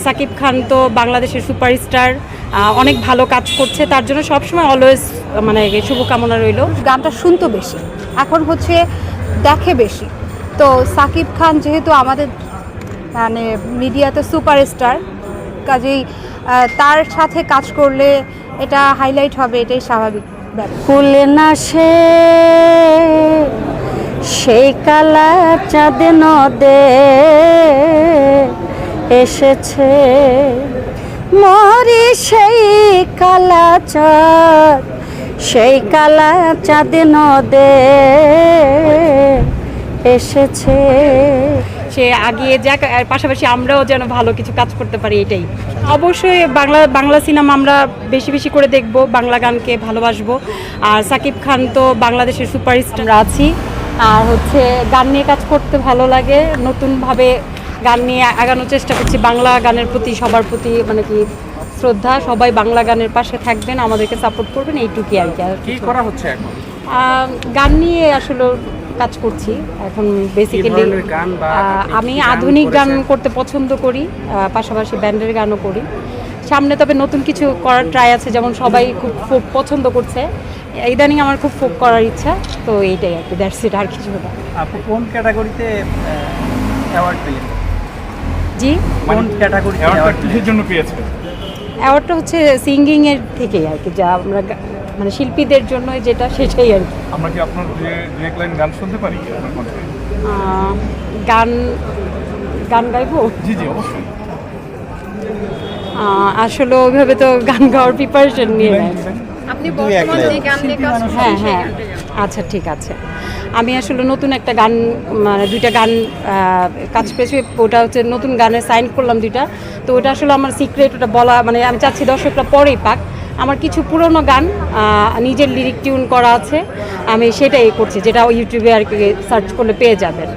সাকিব খান তো বাংলাদেশের সুপারস্টার, অনেক ভালো কাজ করছে, তার জন্য সবসময় অলওয়েজ মানে শুভকামনা রইল। গানটা শুনতো বেশি, এখন হচ্ছে দেখে বেশি। তো সাকিব খান যেহেতু আমাদের মানে মিডিয়াতে সুপারস্টার, কাজেই তার সাথে কাজ করলে এটা হাইলাইট হবে, এটাই স্বাভাবিক ব্যাপার। কুলে না সেই কালা চাঁদ নদে এসেছে, মরি সেই কালা চাঁদ, সেই কালা চাঁদ নদে এসেছে। সে আগিয়ে যাক, আর পাশাপাশি আমরাও যেন ভালো কিছু কাজ করতে পারি, এটাই। অবশ্যই বাংলা সিনেমা আমরা বেশি বেশি করে দেখব, বাংলা গানকে ভালোবাসবো। আর সাকিব খান তো বাংলাদেশের সুপারস্টার আছি, আর হচ্ছে গান নিয়ে কাজ করতে ভালো লাগে, নতুনভাবে গান নিয়ে আগানোর চেষ্টা করছি। বাংলা গানের প্রতি সবার প্রতি মানে কি শ্রদ্ধা, সবাই বাংলা গানের পাশে থাকবেন, আমাদেরকে সাপোর্ট করবেন, এইটুকুই আর কি। কি করা হচ্ছে এখন? গান নিয়ে আসলে কাজ করছি এখন বেসিক্যালি। আমি আধুনিক গান করতে পছন্দ করি, পাশাপাশি ব্যান্ডের গানও করি। সামনে তবে নতুন কিছু করার ট্রাই আছে, যেমন সবাই খুব ফোক পছন্দ করছে, ইদানিং আমার খুব ফোক করার ইচ্ছা, তো এইটাই আর কি, দ্যাটস ইট, আর কিছু না। আপনি কোন ক্যাটাগরিতে অ্যাওয়ার্ড পেলেন? জি, কোন ক্যাটাগরিতে অ্যাওয়ার্ড কিসের জন্য পেয়েছেন? অ্যাওয়ার্ডটা হচ্ছে সিঙ্গিংয়ের থেকেই আর কি, যা আমরা মানে শিল্পীদের জন্য যেটা, সেটাই আর কি। আমরা কি আপনার যে এক লাইন গান শুনতে পারি আপনার কণ্ঠে? গান গান গাইবো? জি জি অবশ্যই। আসলে ওইভাবে তো গান গাওয়ার প্রিপারেশন নিয়ে নেয়। আপনি বর্তমানে যে গান নিয়ে কাজ করছেন, হ্যাঁ, আচ্ছা ঠিক আছে। আমি আসলে নতুন একটা গান, মানে দুইটা গান কাজ করেছি, ওটা হচ্ছে নতুন গানে সাইন করলাম দুইটা, তো ওটা আসলে আমার সিক্রেট, ওটা বলা মানে আমি চাচ্ছি দর্শকরা পরেই পাক। আমার কিছু পুরনো গান নিজের লিরিক টিউন করা আছে, আমি সেটাই করছি, যেটা ইউটিউবে আর কি সার্চ করলে পেয়ে যাবেন।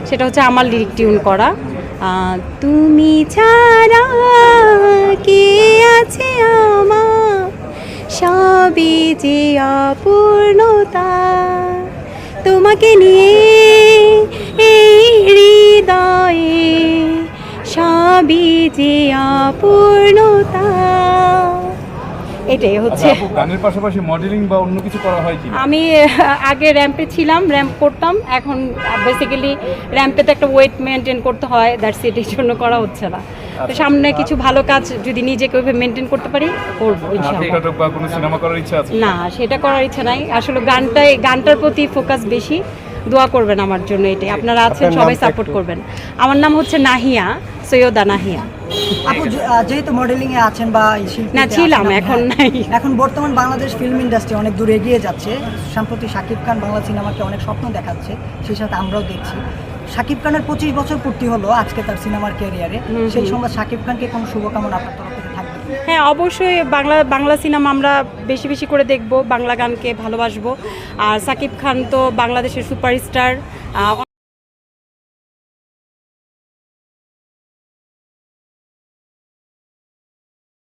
সেটা হচ্ছে আমার লিরিক টিউন করা। তুমি ছাড়া কে আছে আমার, সবই যে অপূর্ণতা, তোমাকে নিয়ে এই হৃদয়ে সবই যে অপূর্ণতা। এটাই হচ্ছে। গানের পাশাপাশি মডেলিং বা অন্য কিছু করা হয় কি? আমি আগে র্যাম্পে ছিলাম, র্যাম্প করতাম, এখন বেসিক্যালি র্যাম্পে তো একটা ওয়েট মেনটেন করতে হয়, দ্যাটস ইট, এই জন্য করা হচ্ছে না। তো সামনে কিছু ভালো কাজ যদি নিজেকে ওইভাবে মেনটেন করতে পারি, করবো ইনশাআল্লাহ। নাটক বা কোনো সিনেমা করার ইচ্ছা আছে? না, সেটা করার ইচ্ছা নাই, আসলে গানটার প্রতি ফোকাস বেশি। দোয়া করবেন আমার জন্য, এটাই। আপনারা আছেন, সবাই সাপোর্ট করবেন। আমার নাম হচ্ছে নাহিয়া, সৈয়দা নাহিয়া। আপু যেহেতু মডেলিং এ আছেন বা না ছিলাম, এখন নাই। এখন বর্তমান বাংলাদেশ ফিল্ম ইন্ডাস্ট্রি অনেক দূর এগিয়ে যাচ্ছে, সম্প্রতি শাকিব খান বাংলা সিনেমাকে অনেক স্বপ্ন দেখাচ্ছে, সেই সাথে আমরাও দেখছি। শাকিব খানের 25 বছর পূর্তি হলো আজকে তার সিনেমার ক্যারিয়ারে, সেই সময় শাকিব খানকে কোনো শুভকামনা আপনার তরফ থেকে থাকবে? হ্যাঁ, অবশ্যই বাংলা সিনেমা আমরা বেশি বেশি করে দেখব, বাংলা গানকে ভালোবাসবো। আর সাকিব খান তো বাংলাদেশের সুপারস্টার।